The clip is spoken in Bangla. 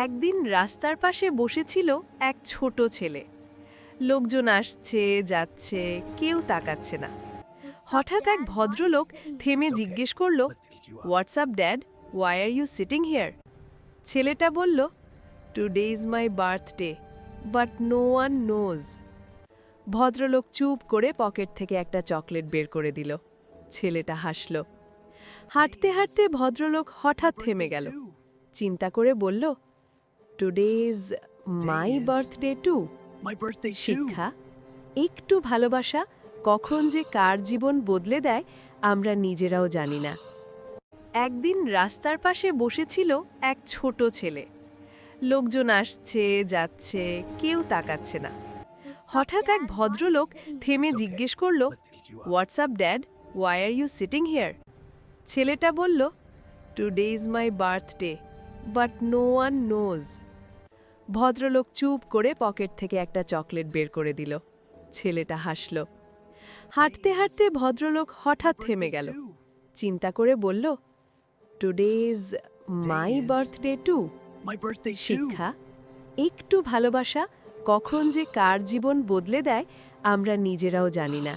একদিন রাস্তার পাশে বসেছিল এক ছোট ছেলে। লোকজন আসছে যাচ্ছে, কেউ তাকাচ্ছে না। হঠাৎ এক ভদ্রলোক থেমে জিজ্ঞেস করল, what's up dad, why are you sitting here? ছেলেটা বলল, today is my birthday, but no one knows. ভদ্রলোক চুপ করে পকেট থেকে একটা চকলেট বের করে দিল। ছেলেটা হাসল। হাঁটতে হাঁটতে ভদ্রলোক হঠাৎ থেমে গেল। চিন্তা করে বলল, today is my birthday to. শিক্ষা: একটু ভালোবাসা কখন যে কার জীবন বদলে দেয় আমরা নিজেরাও জানি না। একদিন রাস্তার পাশে বসেছিল এক ছোট ছেলে। লোকজন আসছে যাচ্ছে, কেউ তাকাচ্ছে না। হঠাৎ এক ভদ্রলোক থেমে জিজ্ঞেস করল, what's up dad, why are you sitting here? ছেলেটা বলল, today is my birthday, but no one knows. ভদ্রলোক চুপ করে পকেট থেকে একটা চকলেট বের করে দিল। ছেলেটা হাসল। হাঁটতে হাঁটতে ভদ্রলোক হঠাৎ থেমে গেল। চিন্তা করে বলল, today is my birthday to. শিক্ষা: একটু ভালোবাসা কখন যে কার জীবন বদলে দেয় আমরা নিজেরাও জানি না।